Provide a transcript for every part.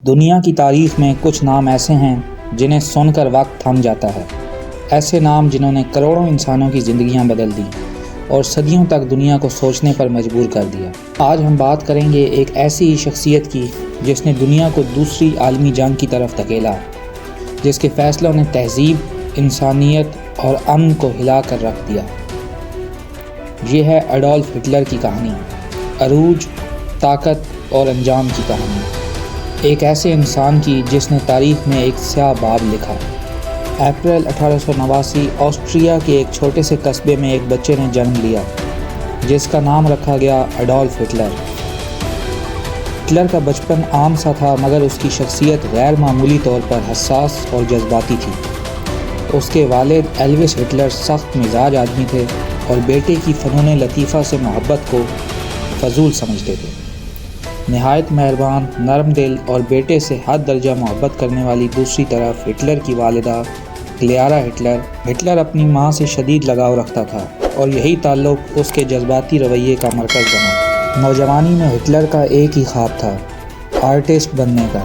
دنیا کی تاریخ میں کچھ نام ایسے ہیں جنہیں سن کر وقت تھم جاتا ہے، ایسے نام جنہوں نے کروڑوں انسانوں کی زندگیاں بدل دیں اور صدیوں تک دنیا کو سوچنے پر مجبور کر دیا۔ آج ہم بات کریں گے ایک ایسی شخصیت کی جس نے دنیا کو دوسری عالمی جنگ کی طرف دھکیلا، جس کے فیصلوں نے تہذیب، انسانیت اور امن کو ہلا کر رکھ دیا۔ یہ ہے ایڈولف ہٹلر کی کہانی، عروج، طاقت اور انجام کی کہانی، ایک ایسے انسان کی جس نے تاریخ میں ایک سیاہ باب لکھا۔ اپریل 1889 آسٹریا کے ایک چھوٹے سے قصبے میں ایک بچے نے جنم لیا جس کا نام رکھا گیا ایڈولف ہٹلر۔ ہٹلر کا بچپن عام سا تھا، مگر اس کی شخصیت غیر معمولی طور پر حساس اور جذباتی تھی۔ اس کے والد ایلوس ہٹلر سخت مزاج آدمی تھے اور بیٹے کی فنون لطیفہ سے محبت کو فضول سمجھتے تھے۔ نہایت مہربان، نرم دل اور بیٹے سے حد درجہ محبت کرنے والی دوسری طرف ہٹلر کی والدہ کلیارا ہٹلر اپنی ماں سے شدید لگاؤ رکھتا تھا اور یہی تعلق اس کے جذباتی رویے کا مرکز بنا۔ نوجوانی میں ہٹلر کا ایک ہی خواب تھا، آرٹسٹ بننے کا۔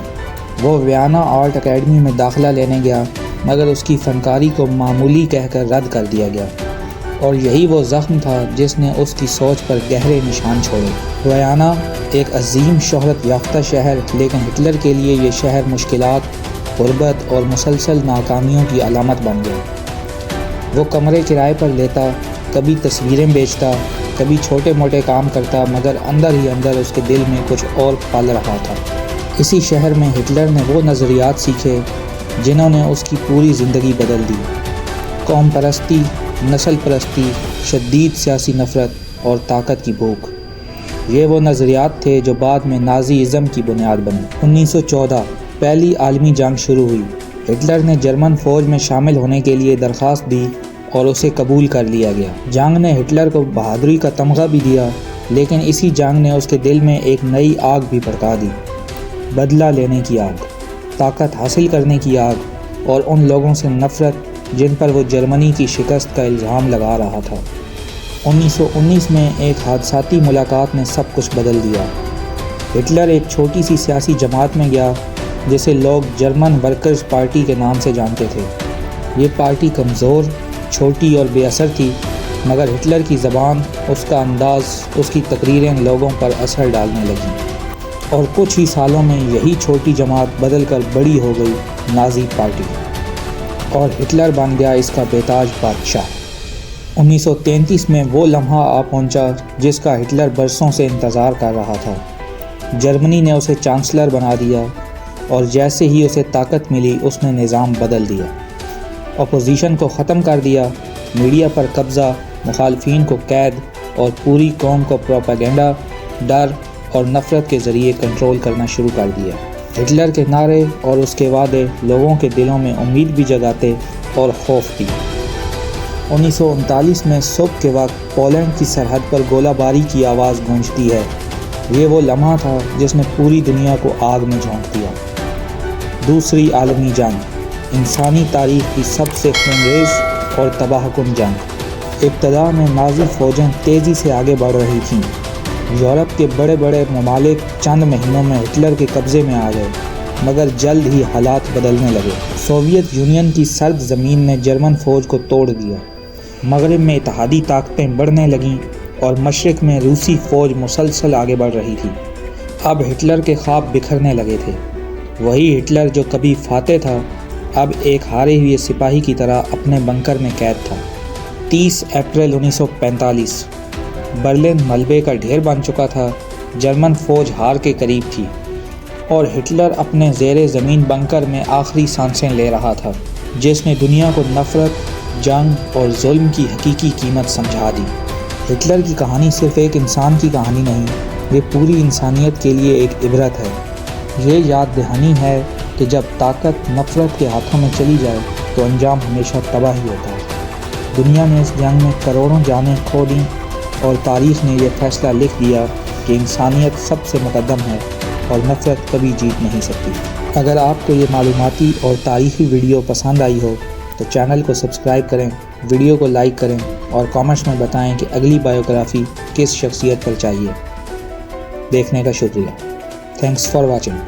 وہ ویانا آرٹ اکیڈمی میں داخلہ لینے گیا، مگر اس کی فنکاری کو معمولی کہہ کر رد کر دیا گیا، اور یہی وہ زخم تھا جس نے اس کی سوچ پر گہرے نشان چھوڑے۔ ویانا ایک عظیم شہرت یافتہ شہر، لیکن ہٹلر کے لیے یہ شہر مشکلات، غربت اور مسلسل ناکامیوں کی علامت بن گیا۔ وہ کمرے کرائے پر لیتا، کبھی تصویریں بیچتا، کبھی چھوٹے موٹے کام کرتا، مگر اندر ہی اندر اس کے دل میں کچھ اور پل رہا تھا۔ اسی شہر میں ہٹلر نے وہ نظریات سیکھے جنہوں نے اس کی پوری زندگی بدل دی۔ قوم پرستی، نسل پرستی، شدید سیاسی نفرت اور طاقت کی بھوک، یہ وہ نظریات تھے جو بعد میں نازی ازم کی بنیاد بنے۔ 1914 پہلی عالمی جنگ شروع ہوئی۔ ہٹلر نے جرمن فوج میں شامل ہونے کے لیے درخواست دی اور اسے قبول کر لیا گیا۔ جنگ نے ہٹلر کو بہادری کا تمغہ بھی دیا، لیکن اسی جنگ نے اس کے دل میں ایک نئی آگ بھی بھڑکا دی، بدلہ لینے کی آگ، طاقت حاصل کرنے کی آگ، اور ان لوگوں سے نفرت جن پر وہ جرمنی کی شکست کا الزام لگا رہا تھا۔ 1919 میں ایک حادثاتی ملاقات نے سب کچھ بدل دیا۔ ہٹلر ایک چھوٹی سی سیاسی جماعت میں گیا جسے لوگ جرمن ورکرز پارٹی کے نام سے جانتے تھے۔ یہ پارٹی کمزور، چھوٹی اور بے اثر تھی، مگر ہٹلر کی زبان، اس کا انداز، اس کی تقریریں لوگوں پر اثر ڈالنے لگیں، اور کچھ ہی سالوں میں یہی چھوٹی جماعت بدل کر بڑی ہو گئی نازی پارٹی، اور ہٹلر بن گیا اس کا بے تاج بادشاہ۔ 1933 میں وہ لمحہ آ پہنچا جس کا ہٹلر برسوں سے انتظار کر رہا تھا۔ جرمنی نے اسے چانسلر بنا دیا، اور جیسے ہی اسے طاقت ملی اس نے نظام بدل دیا، اپوزیشن کو ختم کر دیا، میڈیا پر قبضہ، مخالفین کو قید، اور پوری قوم کو پروپیگنڈا، ڈر اور نفرت کے ذریعے کنٹرول کرنا شروع کر دیا۔ ہٹلر کے نعرے اور اس کے وعدے لوگوں کے دلوں میں امید بھی جگاتے اور خوف بھی۔ 1939 میں صبح کے وقت پولینڈ کی سرحد پر گولہ باری کی آواز گونجتی ہے۔ یہ وہ لمحہ تھا جس نے پوری دنیا کو آگ میں جھونک دیا۔ دوسری عالمی جنگ، انسانی تاریخ کی سب سے خونریز اور تباہ کن جنگ۔ ابتدا میں نازی فوجیں تیزی سے آگے بڑھ رہی تھیں۔ یورپ کے بڑے بڑے ممالک چند مہینوں میں ہٹلر کے قبضے میں آ گئے، مگر جلد ہی حالات بدلنے لگے۔ سوویت یونین کی سرد زمین نے جرمن فوج کو توڑ دیا، مغرب میں اتحادی طاقتیں بڑھنے لگیں اور مشرق میں روسی فوج مسلسل آگے بڑھ رہی تھی۔ اب ہٹلر کے خواب بکھرنے لگے تھے۔ وہی ہٹلر جو کبھی فاتح تھا، اب ایک ہارے ہوئے سپاہی کی طرح اپنے بنکر میں قید تھا۔ 30 اپریل 1945 برلن ملبے کا ڈھیر بن چکا تھا، جرمن فوج ہار کے قریب تھی، اور ہٹلر اپنے زیر زمین بنکر میں آخری سانسیں لے رہا تھا، جس نے دنیا کو نفرت، جنگ اور ظلم کی حقیقی قیمت سمجھا دی۔ ہٹلر کی کہانی صرف ایک انسان کی کہانی نہیں، یہ پوری انسانیت کے لیے ایک عبرت ہے۔ یہ یاد دہانی ہے کہ جب طاقت نفرت کے ہاتھوں میں چلی جائے تو انجام ہمیشہ تباہی ہوتا ہے۔ دنیا نے اس جنگ میں کروڑوں جانیں کھو دیں، اور تاریخ نے یہ فیصلہ لکھ دیا کہ انسانیت سب سے مقدم ہے اور نفرت کبھی جیت نہیں سکتی۔ اگر آپ کو یہ معلوماتی اور تاریخی ویڈیو پسند آئی ہو تو چینل کو سبسکرائب کریں، ویڈیو کو لائک کریں، اور کامنٹس میں بتائیں کہ اگلی بایوگرافی کس شخصیت پر چاہیے۔ دیکھنے کا شکریہ۔ Thanks for watching.